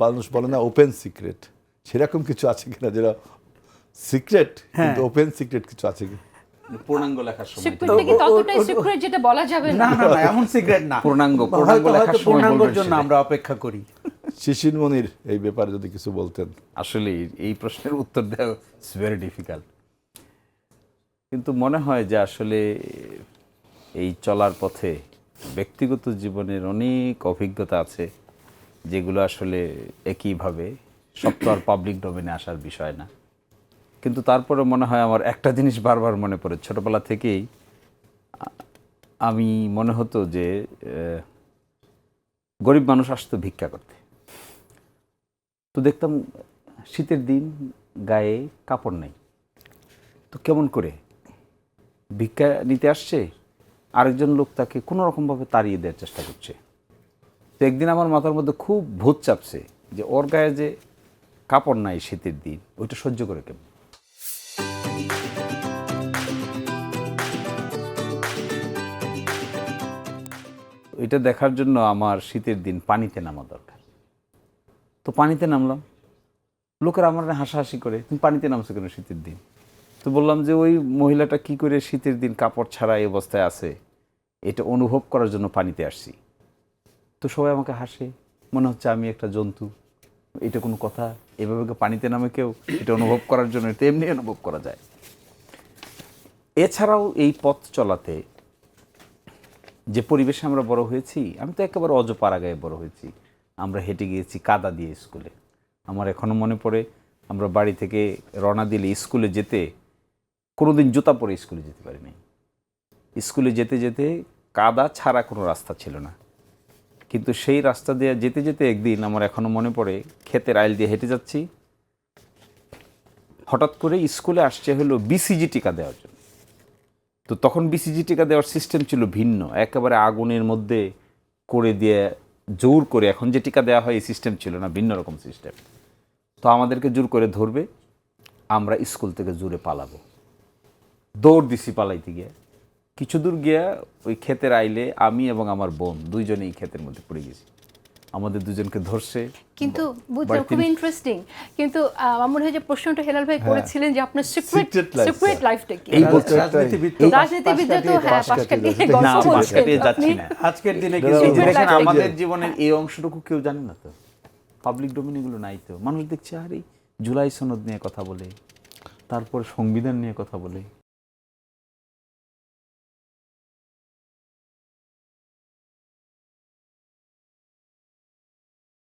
মানুষ বলে না ওপেন সিক্রেট, সেরকম কিছু আছে কিনা যেটা সিক্রেট কিন্তু ওপেন সিক্রেট কিছু আছে কি? পূর্ণাঙ্গ লেখার সময় সিক্রেটটা কি ততটাই সিক্রেট যেটা বলা যাবে না না? না না, এমন সিক্রেট না, পূর্ণাঙ্গ লেখার সময় পূর্ণাঙ্গর বলবেন জন্য সেটা। আমরা অপেক্ষা করি। শিশির মনির এই ব্যাপারে যদি কিছু বলতেন। আসলে এই প্রশ্নের উত্তর দেওয়া ইটস ভেরি ডিফিকাল্ট, কিন্তু মনে হয় যে আসলে এই চলার পথে ব্যক্তিগত জীবনের অনেক অভিজ্ঞতা আছে যেগুলো আসলে একইভাবে সব তো আর পাবলিক ডোমেনে আসার বিষয় না। কিন্তু তারপরে মনে হয় আমার একটা জিনিস বারবার মনে পড়ে, ছোটবেলা থেকেই আমি মনে হতো যে গরিব মানুষ আসতো ভিক্ষা করতে, তো দেখতাম শীতের দিন গায়ে কাপড় নেই, তো কেমন করে ভিক্ষা নিতে আসছে, আরেকজন লোক তাকে কোনো রকমভাবে তাড়িয়ে দেওয়ার চেষ্টা করছে। তো একদিন আমার মাথার মধ্যে খুব ভূত চাপছে যে ওর গায়ে যে কাপড় নাই শীতের দিন, ওইটা সহ্য করে কেমন। এটা দেখার জন্য আমার শীতের দিন পানিতে নামা দরকার। তো পানিতে নামলাম, লোকেরা আমার হাসাহাসি করে, তুমি পানিতে নামছো কেন শীতের দিন? তো বললাম যে ওই মহিলাটা কি করে শীতের দিন কাপড় ছাড়া এই অবস্থায় আছে এটা অনুভব করার জন্য পানিতে আসছি। তো সবাই আমাকে হাসে, মনে হচ্ছে আমি একটা জন্তু, এটা কোনো কথা? এভাবে পানিতে নামে কেউ এটা অনুভব করার জন্য? এটা এমনি অনুভব করা যায়। এছাড়াও এই পথ চলাতে যে পরিবেশে আমরা বড় হয়েছি, আমি তো একেবারে অজপাড়াগায়ে বড় হয়েছি। আমরা হেঁটে গিয়েছি কাদা দিয়ে স্কুলে। আমার এখনও মনে পড়ে আমরা বাড়ি থেকে রওনা দিলে স্কুলে যেতে কোনোদিন জুতা পরে স্কুলে যেতে পারি নাই। স্কুলে যেতে যেতে কাদা ছাড়া কোনো রাস্তা ছিল না, কিন্তু সেই রাস্তা দিয়ে যেতে যেতে একদিন আমার এখনও মনে পড়ে ক্ষেতের আইল দিয়ে হেঁটে যাচ্ছি, হঠাৎ করে স্কুলে আসছে হলো বিসিজি টিকা দেওয়ার জন্য। তো তখন বিসিজি টিকা দেওয়ার সিস্টেম ছিল ভিন্ন, একেবারে আগুনের মধ্যে করে দিয়ে জোর করে, এখন যে টিকা দেওয়া হয় এই সিস্টেম ছিল না, ভিন্ন রকম সিস্টেম। তো আমাদেরকে জোর করে ধরবে, আমরা স্কুল থেকে জোরে পালাবো। দৌড় দিছি পালাইতে গিয়ে, কিছু দূর গিয়া ওই ক্ষেতের আইলে আমি এবং আমার বোন দুইজনেই ক্ষেতের মধ্যে পড়ে গেছি। আমাদের দুজনকে ধরছে। কিন্তু বুঝছো খুব ইন্টারেস্টিং, কিন্তু আমার মনে হয় যে প্রশ্নটা হেলাল ভাই করেছিলেন যে আপনার সিক্রেট লাইফটা কি? এই রাজনীতিবিদরা তো হ্যাঁ পাশ কাটিয়ে না, গল্প পাশ বলছেন কাটিয়ে যাচ্ছি আপনি। না। আজকের দিনে দেখেন আমাদের জীবনের এই অংশটুকু কেউ জানে না, তো পাবলিক ডোমেন এগুলো নাই। তো মানুষ দেখছে আরে জুলাই সনদ নিয়ে কথা বলে, তারপর সংবিধান নিয়ে কথা বলে,